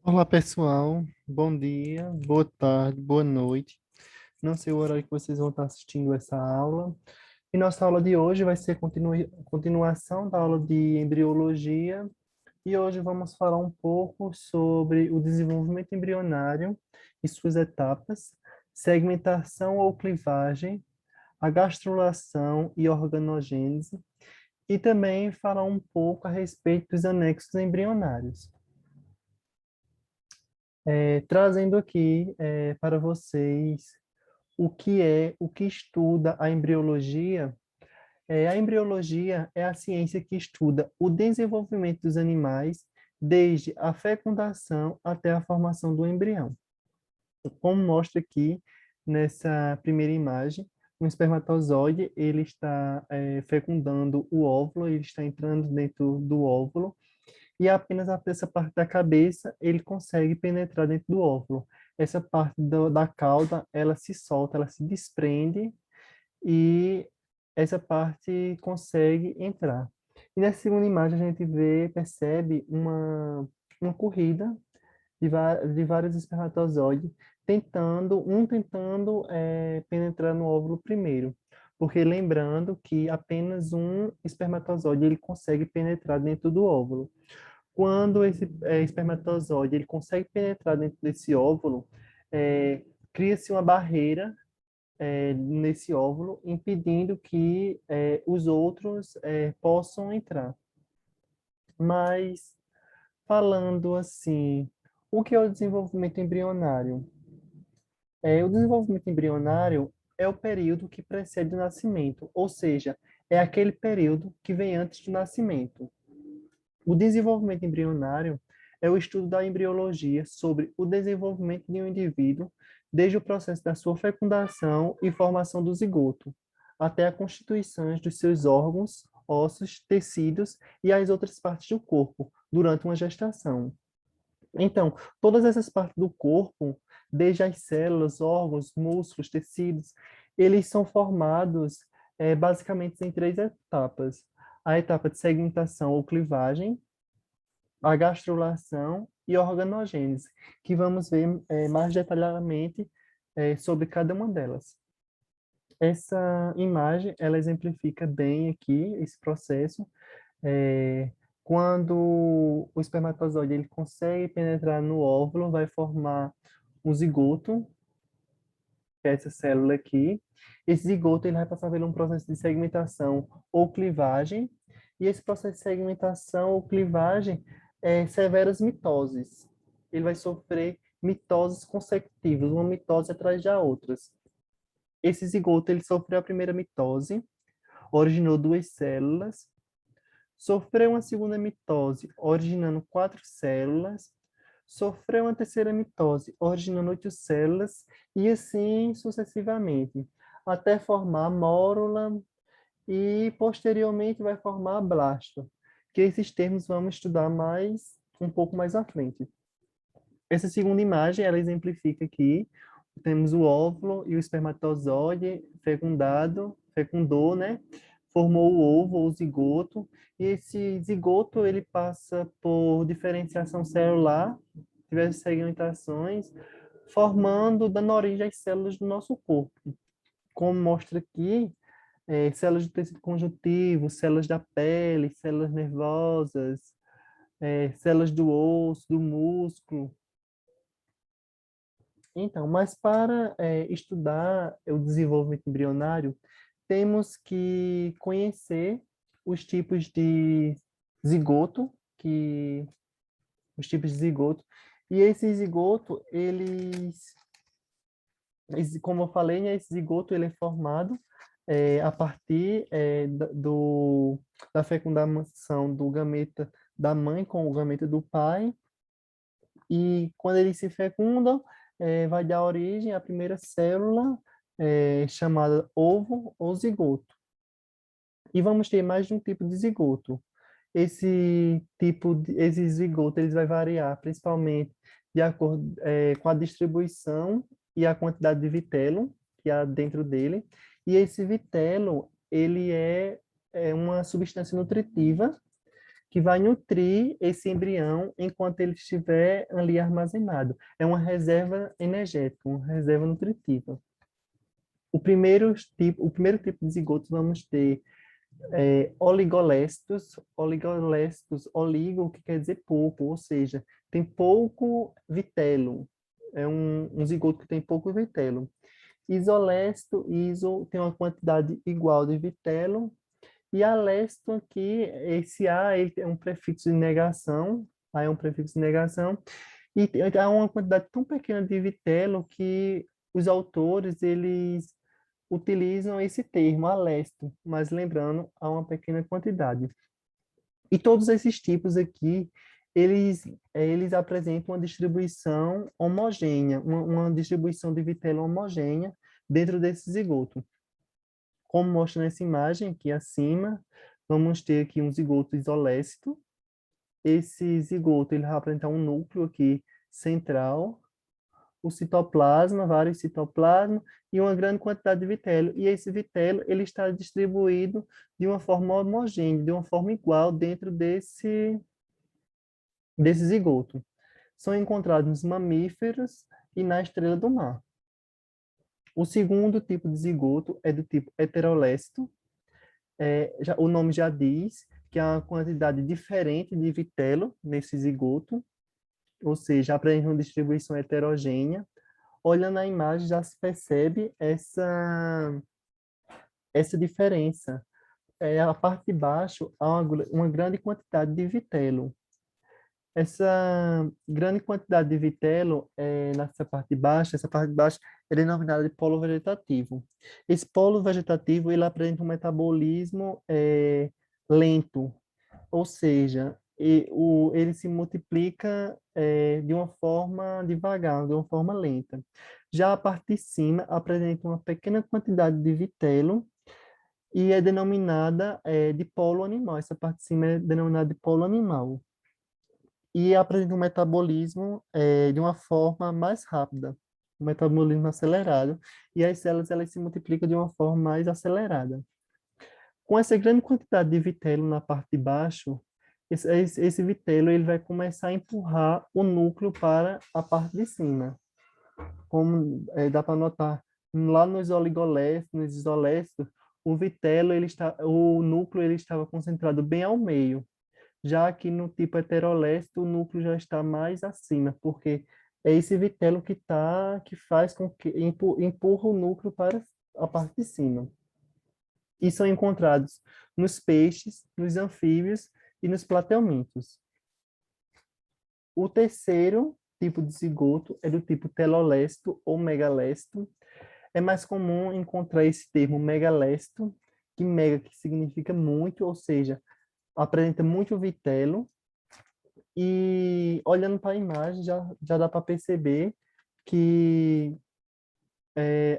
Olá pessoal, bom dia, boa tarde, boa noite. Não sei o horário que vocês vão estar assistindo essa aula. E nossa aula de hoje vai ser continuação da aula de embriologia. E hoje vamos falar um pouco sobre o desenvolvimento embrionário e suas etapas, segmentação ou clivagem, a gastrulação e organogênese. E também falar um pouco a respeito dos anexos embrionários. Trazendo aqui para vocês o que estuda a embriologia. A embriologia é a ciência que estuda o desenvolvimento dos animais desde a fecundação até a formação do embrião. Como mostra aqui nessa primeira imagem, um espermatozoide ele está fecundando o óvulo, ele está entrando dentro do óvulo e apenas essa parte da cabeça ele consegue penetrar dentro do óvulo. Essa parte da cauda, ela se solta, ela se desprende e essa parte consegue entrar. E na segunda imagem a gente percebe uma corrida de vários espermatozoides tentando penetrar no óvulo primeiro. Porque lembrando que apenas um espermatozoide ele consegue penetrar dentro do óvulo. Quando esse espermatozoide ele consegue penetrar dentro desse óvulo, cria-se uma barreira nesse óvulo, impedindo que os outros possam entrar. Mas, falando assim, o que é o desenvolvimento embrionário? O desenvolvimento embrionário é o período que precede o nascimento, ou seja, é aquele período que vem antes do nascimento. O desenvolvimento embrionário é o estudo da embriologia sobre o desenvolvimento de um indivíduo desde o processo da sua fecundação e formação do zigoto, até a constituição dos seus órgãos, ossos, tecidos e as outras partes do corpo durante uma gestação. Então, todas essas partes do corpo, desde as células, órgãos, músculos, tecidos, eles são formados basicamente em três etapas. A etapa de segmentação ou clivagem, a gastrulação e a organogênese, que vamos ver mais detalhadamente sobre cada uma delas. Essa imagem, ela exemplifica bem aqui esse processo, é, quando o espermatozoide ele consegue penetrar no óvulo, vai formar um zigoto, que é essa célula aqui. Esse zigoto ele vai passar por um processo de segmentação ou clivagem, e esse processo de segmentação ou clivagem é severas mitoses. Ele vai sofrer mitoses consecutivas, uma mitose atrás da outra. Esse zigoto ele sofreu a primeira mitose, originou duas células, sofreu uma segunda mitose, originando quatro células, sofreu uma terceira mitose, originando oito células, e assim sucessivamente, até formar mórula e posteriormente vai formar blasto, que esses termos vamos estudar um pouco mais à frente. Essa segunda imagem, ela exemplifica aqui, temos o óvulo e o espermatozoide fecundou, né? Formou o ovo ou zigoto, e esse zigoto ele passa por diferenciação celular, diversas segmentações, dando origem às células do nosso corpo. Como mostra aqui, células do tecido conjuntivo, células da pele, células nervosas, células do osso, do músculo. Então, mas para estudar o desenvolvimento embrionário, temos que conhecer os tipos de zigoto, os tipos de zigoto, e esse zigoto, como eu falei, né, esse zigoto ele é formado a partir da fecundação do gameta da mãe com o gameta do pai, e quando eles se fecundam, vai dar origem à primeira célula, chamada ovo ou zigoto. E vamos ter mais de um tipo de zigoto. Esse zigoto, eles vai variar principalmente de acordo com a distribuição e a quantidade de vitelo que há dentro dele. E esse vitelo, ele é uma substância nutritiva que vai nutrir esse embrião enquanto ele estiver ali armazenado. É uma reserva energética, uma reserva nutritiva. O primeiro tipo de zigoto vamos ter oligolestos. Oligolestos, oligo, que quer dizer pouco, ou seja, tem pouco vitelo. É um zigoto que tem pouco vitelo. Isolesto, iso, tem uma quantidade igual de vitelo. E alesto aqui, esse A ele é um prefixo de negação, A é um prefixo de negação, e há uma quantidade tão pequena de vitelo que os autores, eles utilizam esse termo, alesto, mas lembrando, há uma pequena quantidade. E todos esses tipos aqui, eles apresentam uma distribuição homogênea, uma distribuição de vitelo homogênea dentro desse zigoto. Como mostra nessa imagem aqui acima, vamos ter aqui um zigoto isolécito. Esse zigoto ele vai apresentar um núcleo aqui central, o citoplasma, vários citoplasmas e uma grande quantidade de vitelo. E esse vitelo ele está distribuído de uma forma homogênea, de uma forma igual dentro desse zigoto. São encontrados nos mamíferos e na estrela do mar. O segundo tipo de zigoto é do tipo heterolécito. O nome já diz que há uma quantidade diferente de vitelo nesse zigoto, ou seja, apresenta uma distribuição heterogênea. Olhando a imagem, já se percebe essa diferença. A parte de baixo, há uma grande quantidade de vitelo. Essa grande quantidade de vitelo, essa parte de baixo é denominada de polo vegetativo. Esse polo vegetativo, ele apresenta um metabolismo lento, ou seja, ele se multiplica de uma forma devagar, de uma forma lenta. Já a parte de cima apresenta uma pequena quantidade de vitelo e é denominada de polo animal. Essa parte de cima é denominada de polo animal. E apresenta um metabolismo de uma forma mais rápida, um metabolismo acelerado, e as células elas se multiplicam de uma forma mais acelerada. Com essa grande quantidade de vitelo na parte de baixo, esse vitelo ele vai começar a empurrar o núcleo para a parte de cima. Como dá para notar lá nos oligolestos, nos isolestos, o núcleo ele estava concentrado bem ao meio. Já que no tipo heterolécito, o núcleo já está mais acima, porque é esse vitelo que faz com que empurra o núcleo para a parte de cima. E são encontrados nos peixes, nos anfíbios e nos platelmintos. O terceiro tipo de zigoto é do tipo telolesto ou megalesto. É mais comum encontrar esse termo megalesto, que mega que significa muito, ou seja, apresenta muito vitelo. E olhando para a imagem, já dá para perceber que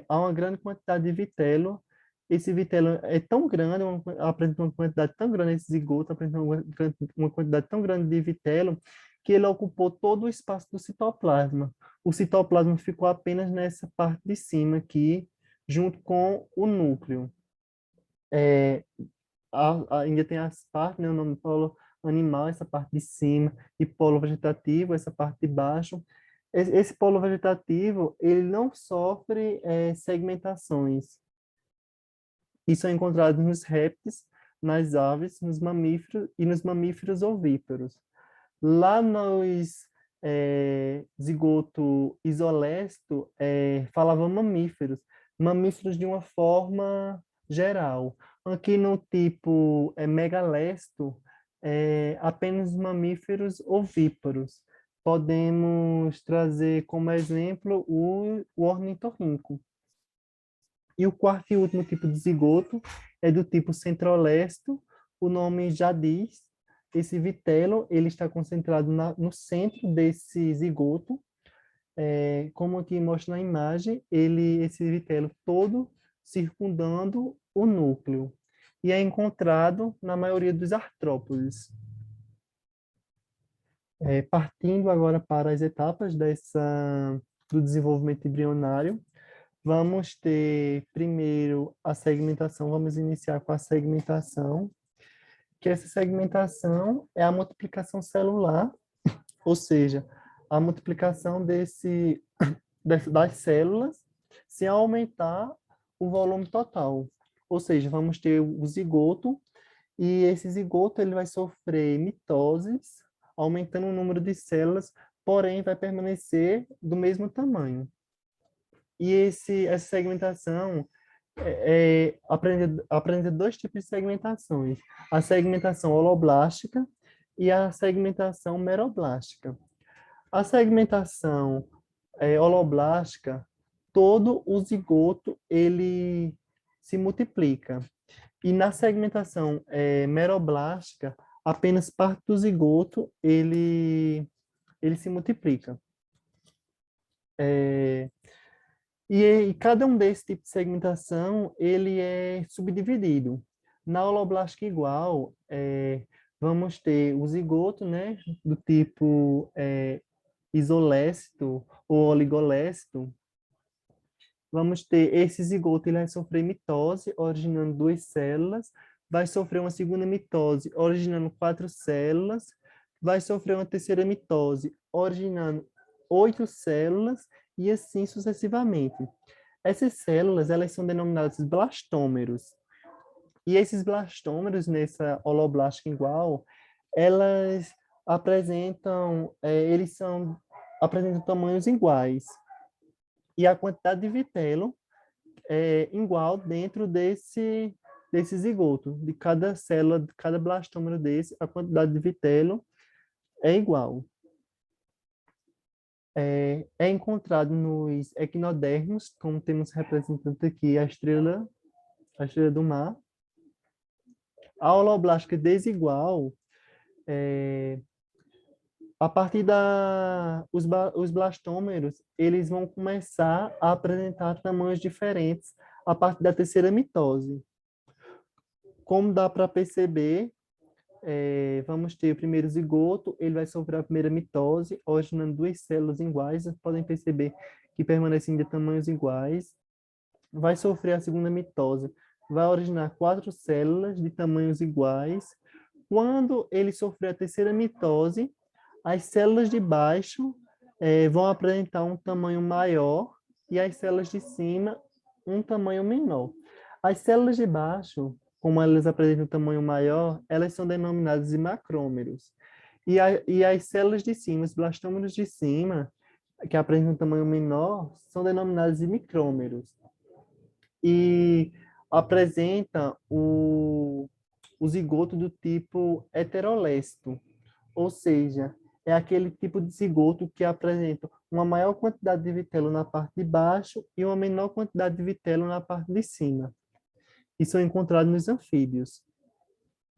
há uma grande quantidade de vitelo. Esse vitelo é tão grande, apresenta uma quantidade tão grande, esse zigoto apresenta uma quantidade tão grande de vitelo, que ele ocupou todo o espaço do citoplasma. O citoplasma ficou apenas nessa parte de cima aqui, junto com o núcleo. É, ainda tem as partes, né, o nome polo animal, essa parte de cima, e polo vegetativo, essa parte de baixo. Esse polo vegetativo, ele não sofre segmentações, e são encontrados nos répteis, nas aves, nos mamíferos e nos mamíferos ovíparos. Lá nos zigoto isolesto, falava mamíferos, mamíferos de uma forma geral. Aqui no tipo megalesto, apenas mamíferos ovíparos. Podemos trazer como exemplo o ornitorrinco. E o quarto e último tipo de zigoto é do tipo centrolesto. O nome já diz, esse vitelo ele está concentrado no centro desse zigoto. Como aqui mostra na imagem, esse vitelo todo circundando o núcleo. E é encontrado na maioria dos artrópodes. Partindo agora para as etapas do desenvolvimento embrionário, vamos ter primeiro a segmentação, vamos iniciar com a segmentação. que essa segmentação é a multiplicação celular, ou seja, a multiplicação das células sem aumentar o volume total. Ou seja, vamos ter o zigoto, e esse zigoto ele vai sofrer mitoses, aumentando o número de células, porém vai permanecer do mesmo tamanho. E essa segmentação aprender dois tipos de segmentações: a segmentação holoblástica e a segmentação meroblástica. A segmentação holoblástica, todo o zigoto ele se multiplica. E na segmentação meroblástica, apenas parte do zigoto ele se multiplica. E cada um desses tipos de segmentação, ele é subdividido. Na holoblástica igual, vamos ter o zigoto, né, do tipo isolécito ou oligolécito. Vamos ter esse zigoto, ele vai sofrer mitose, originando 2 células, vai sofrer uma segunda mitose, originando 4 células, vai sofrer uma terceira mitose, originando 8 células, e assim sucessivamente. Essas células, elas são denominadas blastômeros. E esses blastômeros, nessa holoblástica igual, elas apresentam tamanhos iguais. E a quantidade de vitelo é igual dentro desse zigoto. De cada célula, de cada blastômero desse, a quantidade de vitelo é igual. É encontrado nos equinodermos, como temos representante aqui a estrela do mar. A holoblástica desigual, a partir os blastômeros, eles vão começar a apresentar tamanhos diferentes a partir da terceira mitose. Como dá para perceber, vamos ter o primeiro zigoto, ele vai sofrer a primeira mitose, originando 2 células iguais. Vocês podem perceber que permanecem de tamanhos iguais. Vai sofrer a segunda mitose, vai originar 4 células de tamanhos iguais. Quando ele sofrer a terceira mitose, as células de baixo vão apresentar um tamanho maior e as células de cima um tamanho menor. As células de baixo, como elas apresentam um tamanho maior, elas são denominadas de macrômeros. E as células de cima, os blastômeros de cima, que apresentam um tamanho menor, são denominadas de micrômeros. E apresenta o zigoto do tipo heterolécito, ou seja, é aquele tipo de zigoto que apresenta uma maior quantidade de vitelo na parte de baixo e uma menor quantidade de vitelo na parte de cima. E são encontrados nos anfíbios.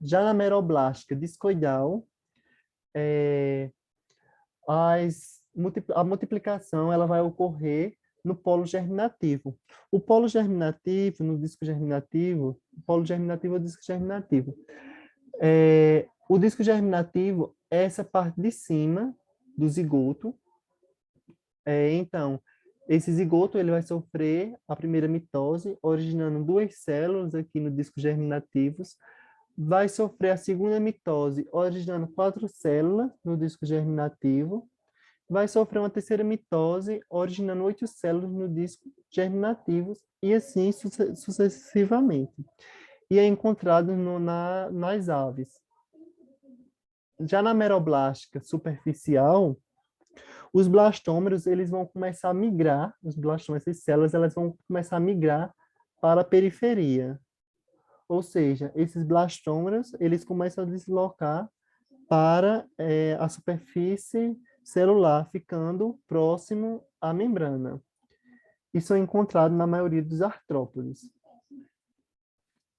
Já na meroblástica discoidal, a multiplicação ela vai ocorrer no polo germinativo. O polo germinativo, no disco germinativo, o polo germinativo é o disco germinativo. O disco germinativo é essa parte de cima do zigoto. Então, esse zigoto ele vai sofrer a primeira mitose, originando 2 células aqui no disco germinativos. Vai sofrer a segunda mitose, originando 4 células no disco germinativo. Vai sofrer uma terceira mitose, originando 8 células no disco germinativos, e assim sucessivamente. E é encontrado nas aves. Já na meroblástica superficial, os blastômeros eles vão começar a migrar, os blastômeros, essas células, elas vão começar a migrar para a periferia. Ou seja, esses blastômeros eles começam a deslocar para a superfície celular, ficando próximo à membrana. Isso é encontrado na maioria dos artrópodes.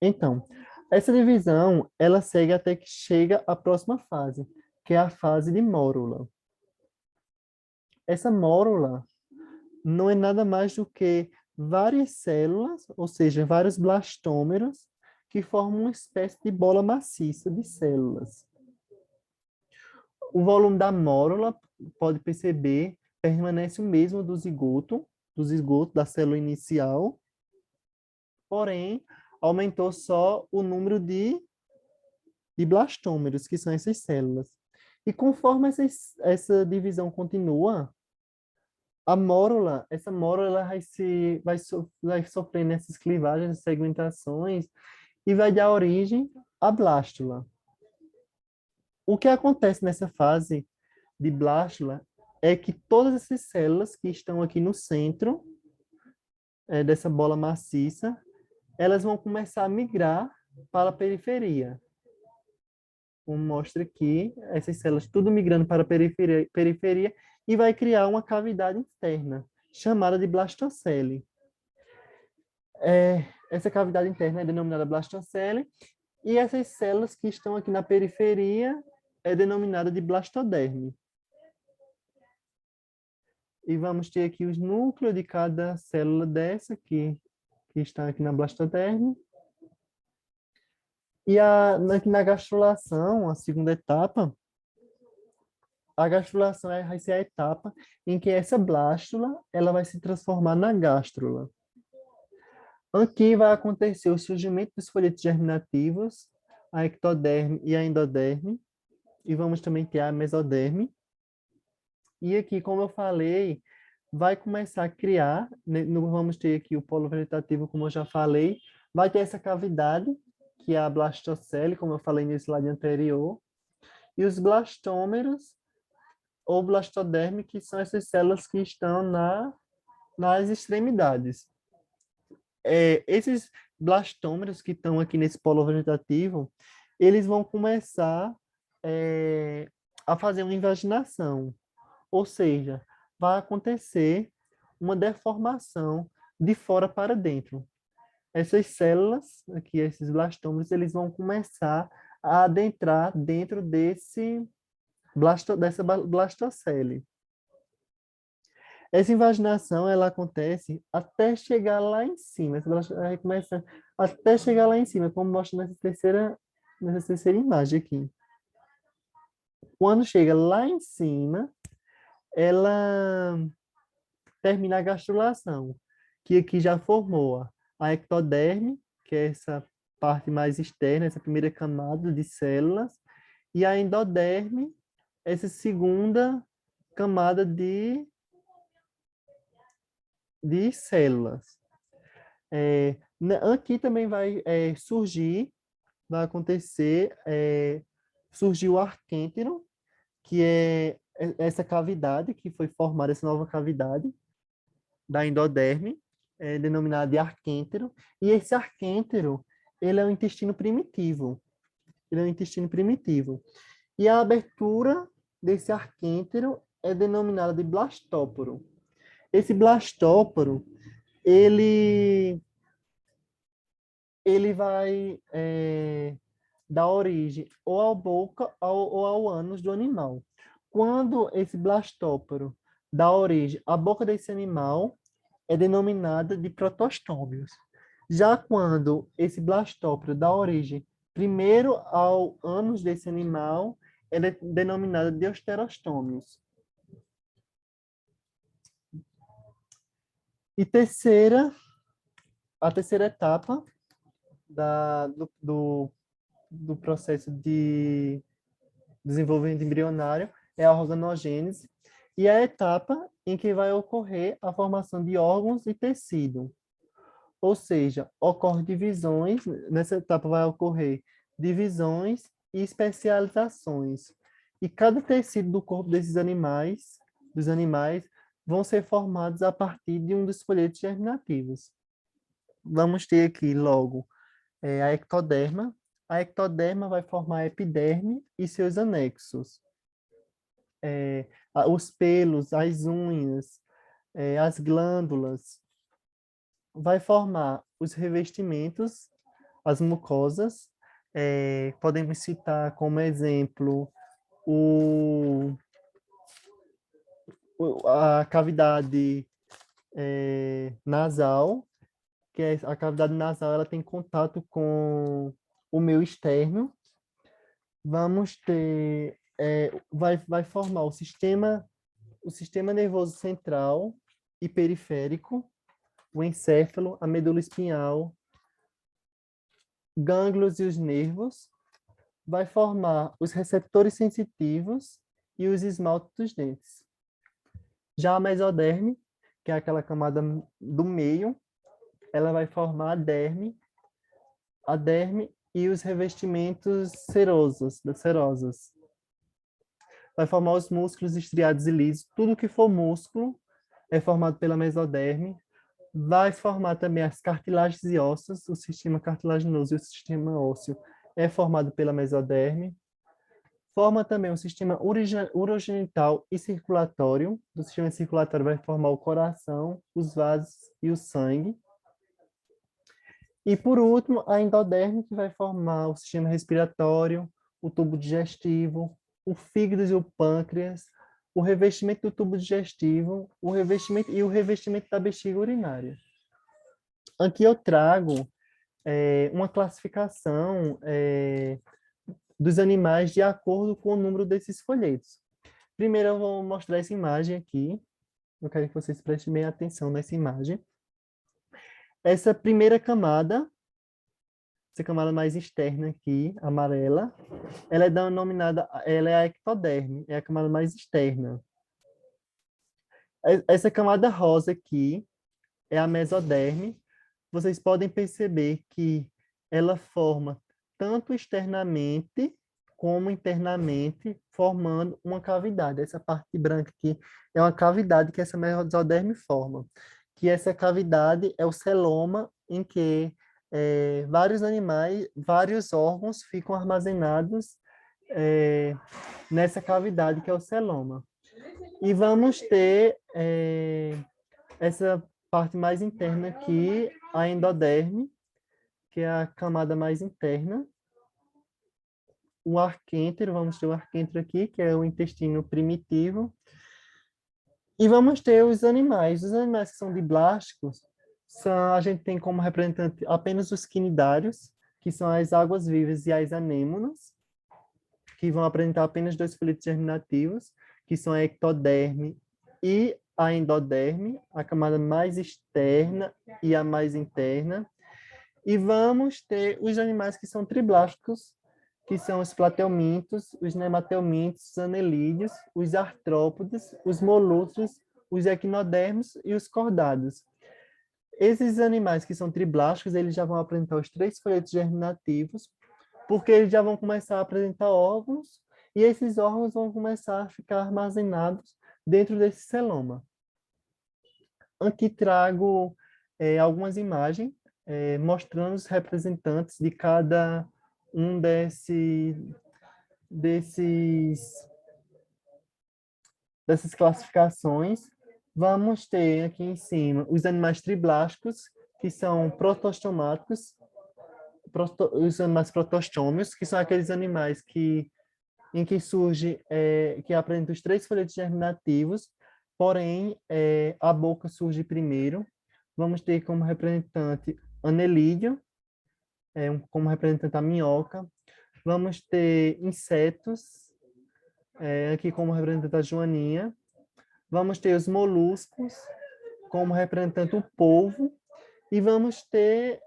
Então, essa divisão, ela segue até que chega à próxima fase, que é a fase de mórula. Essa mórula não é nada mais do que várias células, ou seja, vários blastômeros, que formam uma espécie de bola maciça de células. O volume da mórula, pode perceber, permanece o mesmo do zigoto da célula inicial, porém, aumentou só o número de de blastômeros, que são essas células. E conforme essa divisão continua, essa mórula vai sofrendo essas clivagens, segmentações, e vai dar origem à blástula. O que acontece nessa fase de blástula é que todas essas células que estão aqui no centro dessa bola maciça, elas vão começar a migrar para a periferia. Como mostra aqui, essas células tudo migrando para a periferia e vai criar uma cavidade interna, chamada de blastocele. Essa cavidade interna é denominada blastocele, e essas células que estão aqui na periferia é denominada de blastoderme. E vamos ter aqui os núcleos de cada célula dessa que está aqui na blastoderme. E na gastrulação, a segunda etapa, a gastrulação vai ser a etapa em que essa blástula ela vai se transformar na gástrula. Aqui vai acontecer o surgimento dos folhetos germinativos, a ectoderme e a endoderme, e vamos também ter a mesoderme. E aqui, como eu falei, vai começar a criar, vamos ter aqui o polo vegetativo, como eu já falei, vai ter essa cavidade, que é a blastocele, como eu falei nesse slide anterior, e os blastômeros, ou blastoderme, que são essas células que estão nas extremidades. Esses blastômeros que estão aqui nesse polo vegetativo, eles vão começar a fazer uma invaginação, ou seja, vai acontecer uma deformação de fora para dentro. Essas células, aqui, esses blastômeros, eles vão começar a adentrar dentro dessa blastocele. Essa invaginação, ela acontece até chegar lá em cima. Ela começa até chegar lá em cima, como mostra nessa terceira imagem aqui. Quando chega lá em cima, ela termina a gastrulação, que aqui já formou a ectoderme, que é essa parte mais externa, essa primeira camada de células, e a endoderme, essa segunda camada de células. Aqui também vai surgir o arquêntero, que é essa cavidade que foi formada, essa nova cavidade da endoderme, denominada de arquêntero, e esse arquêntero, ele é um intestino primitivo. Ele é um intestino primitivo. E a abertura desse arquêntero é denominada de blastóporo. Esse blastóporo, ele vai dar origem ou à boca ou ao ânus do animal. Quando esse blastóporo dá origem à boca desse animal, é denominada de protostômios. Já quando esse blastóporo dá origem primeiro ao ânus desse animal, ela é denominada de osterostômios. E a terceira etapa do processo de desenvolvimento embrionário é a organogênese, e é a etapa em que vai ocorrer a formação de órgãos e tecido. Ou seja, ocorrem divisões, nessa etapa vai ocorrer divisões e especializações. E cada tecido do corpo dos animais, vão ser formados a partir de um dos folhetos germinativos. Vamos ter aqui logo a ectoderma. A ectoderma vai formar a epiderme e seus anexos. Os pelos, as unhas, as glândulas. Vai formar os revestimentos, as mucosas. Podemos citar como exemplo a cavidade nasal, que a cavidade nasal ela tem contato com o meio externo. Vamos ter, vai formar o sistema nervoso central e periférico, o encéfalo, a medula espinhal, gânglios e os nervos. vai formar os receptores sensitivos e os esmaltes dos dentes. Já a mesoderme, que é aquela camada do meio, ela vai formar a derme e os revestimentos serosos, das serosas. Vai formar os músculos estriados e lisos. Tudo que for músculo é formado pela mesoderme. Vai formar também as cartilagens e ossos. O sistema cartilaginoso e o sistema ósseo é formado pela mesoderme. Forma também o sistema urogenital e circulatório. Do sistema circulatório vai formar o coração, os vasos e o sangue. E, por último, a endoderme, que vai formar o sistema respiratório, o tubo digestivo, o fígado e o pâncreas, o revestimento do tubo digestivo, o revestimento da bexiga urinária. Aqui eu trago uma classificação dos animais de acordo com o número desses folhetos. Primeiro eu vou mostrar essa imagem aqui. Eu quero que vocês prestem bem atenção nessa imagem. Essa primeira camada, essa camada mais externa aqui, amarela, ela é denominada, ela é a ectoderme, é a camada mais externa. Essa camada rosa aqui é a mesoderme. Vocês podem perceber que ela forma tanto externamente como internamente, formando uma cavidade. Essa parte branca aqui é uma cavidade que essa mesoderme forma. Que essa cavidade é o celoma, em que vários animais, vários órgãos ficam armazenados nessa cavidade que é o celoma. E vamos ter essa parte mais interna aqui, a endoderme, que é a camada mais interna. O arquêntero, vamos ter o arquêntero aqui, que é o intestino primitivo. E vamos ter os animais. Os animais que são diblásticos, a gente tem como representante apenas os quinidários, que são as águas-vivas e as anêmonas, que vão apresentar apenas dois folhetos germinativos, que são a ectoderme e a endoderme, a camada mais externa e a mais interna. E vamos ter os animais que são triblásticos, que são os plateumintos, os nemateumintos, os anelídeos, os artrópodes, os moluscos, os equinodermos e os cordados. Esses animais que são triblásticos, eles já vão apresentar os três folhetos germinativos, porque eles já vão começar a apresentar órgãos, e esses órgãos vão começar a ficar armazenados dentro desse celoma. Aqui trago algumas imagens mostrando os representantes de cada um dessas classificações. Vamos ter aqui em cima os animais triblásticos, que são protostomáticos, os animais protostômios, que são aqueles animais em que surge, que apresentam os três folhetos germinativos, porém, a boca surge primeiro. Vamos ter como representante anelídeo, como representante a minhoca. Vamos ter insetos, aqui como representante a joaninha. Vamos ter os moluscos, como representante o polvo. E vamos ter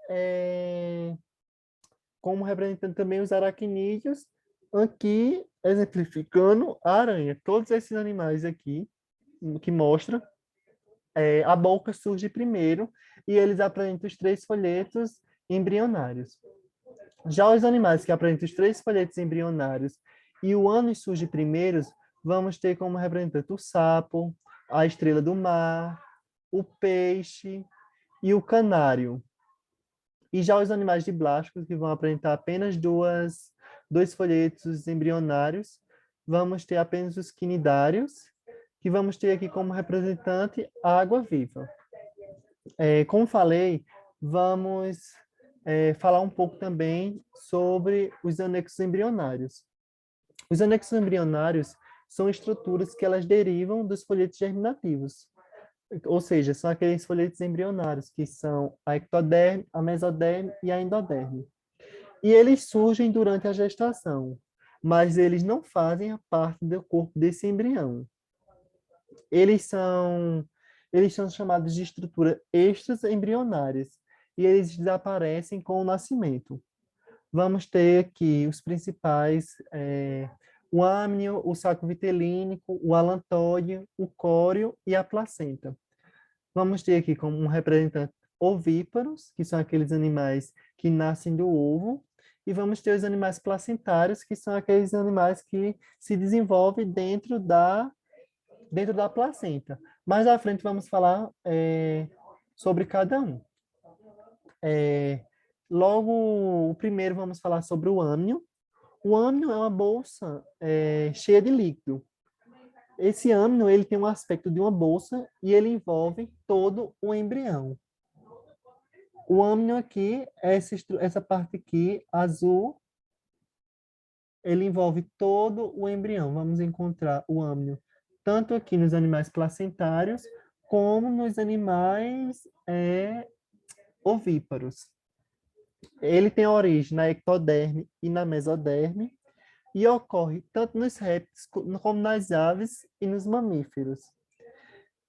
como representante também os aracnídeos, aqui exemplificando a aranha. Todos esses animais aqui, que mostram, a boca surge primeiro e eles apresentam os três folhetos embrionários. Já os animais que apresentam os três folhetos embrionários e o ânus surge primeiros, vamos ter como representante o sapo, a estrela do mar, o peixe e o canário. E já os animais diblásticos, que vão apresentar apenas dois folhetos embrionários, vamos ter apenas os quinidários, que vamos ter aqui como representante a água-viva. Como falei, vamos falar um pouco também sobre os anexos embrionários. Os anexos embrionários são estruturas que elas derivam dos folhetos germinativos. Ou seja, são aqueles folhetos embrionários, que são a ectoderme, a mesoderme e a endoderme. E eles surgem durante a gestação, mas eles não fazem parte do corpo desse embrião. Eles são chamados de estruturas extraembrionárias, e eles desaparecem com o nascimento. vamos ter aqui os principais, o âmnio, o saco vitelínico, o alantóide, o córeo e a placenta. Vamos ter aqui como um representante ovíparos, que são aqueles animais que nascem do ovo, e vamos ter os animais placentários, que são aqueles animais que se desenvolvem dentro da placenta. Mais à frente vamos falar sobre cada um. Logo, o primeiro vamos falar sobre o âmnio. O âmnio é uma bolsa cheia de líquido. Esse âmnio ele tem um aspecto de uma bolsa e ele envolve todo o embrião. O âmnio aqui, essa parte aqui, azul, ele envolve todo o embrião. Vamos encontrar o âmnio tanto aqui nos animais placentários, como nos animais ovíparos. Ele tem origem na ectoderme e na mesoderme, e ocorre tanto nos répteis como nas aves e nos mamíferos.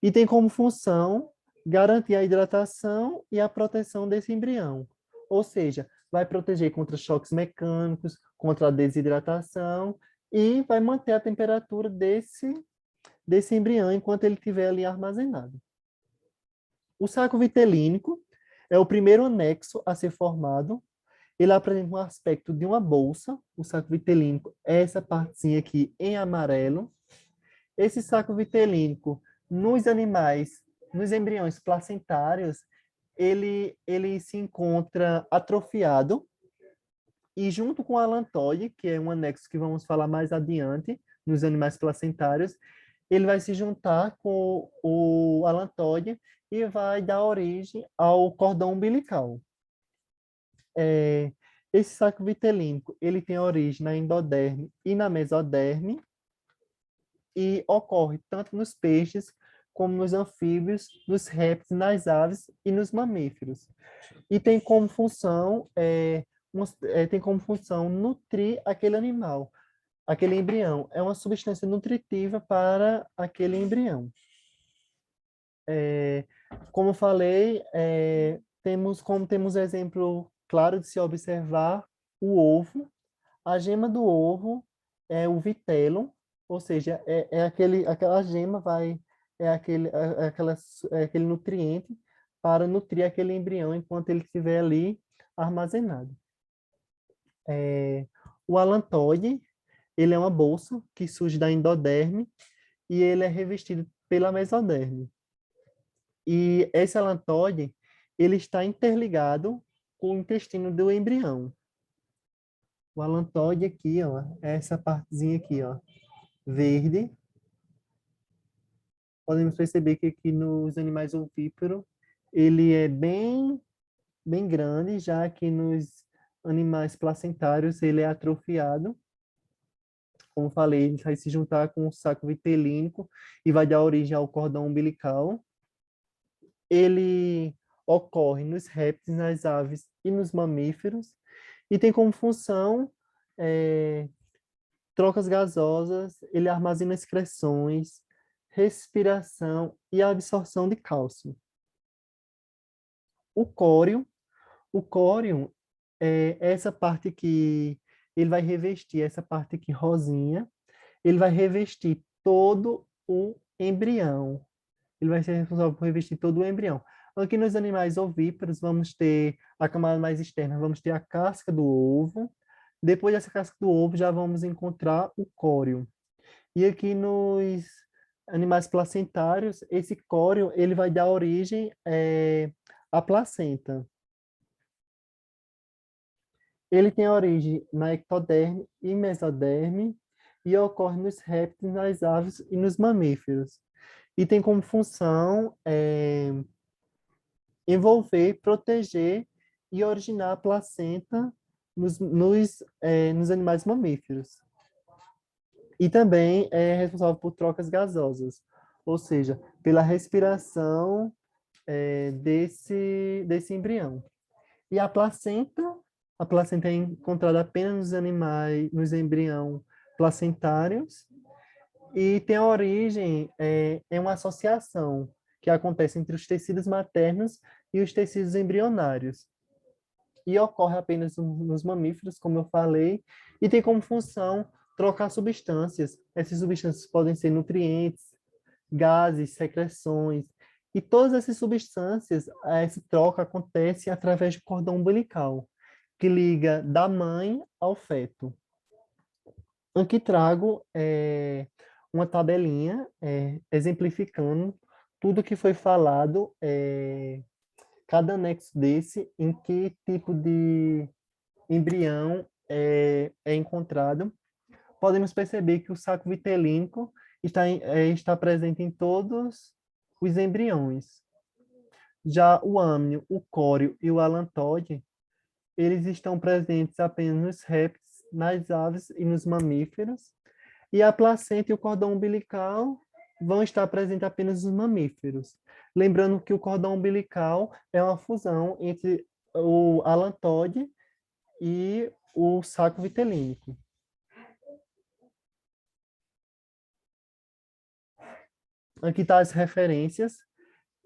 E tem como função garantir a hidratação e a proteção desse embrião. Ou seja, vai proteger contra choques mecânicos, contra a desidratação e vai manter a temperatura desse embrião enquanto ele estiver ali armazenado. O saco vitelínico é o primeiro anexo a ser formado. Ele apresenta um aspecto de uma bolsa. O saco vitelínico é essa partezinha aqui em amarelo. Esse saco vitelínico, nos animais, nos embriões placentários, ele se encontra atrofiado e junto com o alantóide, que é um anexo que vamos falar mais adiante, nos animais placentários, ele vai se juntar com o alantóide e vai dar origem ao cordão umbilical. Esse saco vitelínico, ele tem origem na endoderme e na mesoderme e ocorre tanto nos peixes como nos anfíbios, nos répteis, nas aves e nos mamíferos. E tem como função, nutrir aquele animal, aquele embrião. É uma substância nutritiva para aquele embrião. Como falei, temos exemplo claro de se observar o ovo. A gema do ovo é o vitelo, ou seja, aquela gema é aquele nutriente para nutrir aquele embrião enquanto ele estiver ali armazenado. O alantóide, ele é uma bolsa que surge da endoderme e ele é revestido pela mesoderme. E esse alantóide, ele está interligado com o intestino do embrião. O alantóide aqui, ó, é essa partezinha aqui, ó, verde. Podemos perceber que aqui nos animais ovíparos, ele é bem grande, já que nos animais placentários ele é atrofiado. Como falei, ele vai se juntar com o saco vitelínico e vai dar origem ao cordão umbilical. Ele ocorre nos répteis, nas aves e nos mamíferos e tem como função trocas gasosas, ele armazena excreções, respiração e absorção de cálcio. O córeo é essa parte que ele vai revestir, essa parte aqui rosinha, ele vai revestir todo o embrião. Ele vai ser responsável por revestir todo o embrião. Aqui nos animais ovíparos, vamos ter a camada mais externa, vamos ter a casca do ovo. Depois dessa casca do ovo, já vamos encontrar o córeo. E aqui nos animais placentários, esse córeo ele vai dar origem à placenta. Ele tem origem na ectoderme e mesoderme e ocorre nos répteis, nas aves e nos mamíferos. E tem como função envolver, proteger e originar a placenta nos animais mamíferos. E também é responsável por trocas gasosas, ou seja, pela respiração desse embrião. E a placenta é encontrada apenas nos animais, nos embriões placentários, e tem a origem em uma associação que acontece entre os tecidos maternos e os tecidos embrionários. e ocorre apenas nos mamíferos, como eu falei, e tem como função trocar substâncias. Essas substâncias podem ser nutrientes, gases, secreções, e todas essas substâncias, essa troca acontece através do cordão umbilical, que liga da mãe ao feto. Aqui trago uma tabelinha exemplificando tudo que foi falado, cada anexo desse, em que tipo de embrião é encontrado. Podemos perceber que o saco vitelínico está presente em todos os embriões. Já o âmnio, o córeo e o alantóide, eles estão presentes apenas nos répteis, nas aves e nos mamíferos. E a placenta e o cordão umbilical vão estar presentes apenas nos mamíferos. Lembrando que o cordão umbilical é uma fusão entre o alantóide e o saco vitelínico. Aqui estão as referências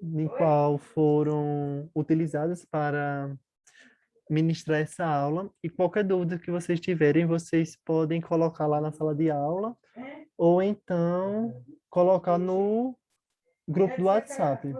em qual foram utilizadas para ministrar essa aula, e qualquer dúvida que vocês tiverem, vocês podem colocar lá na sala de aula ou então colocar no grupo do WhatsApp.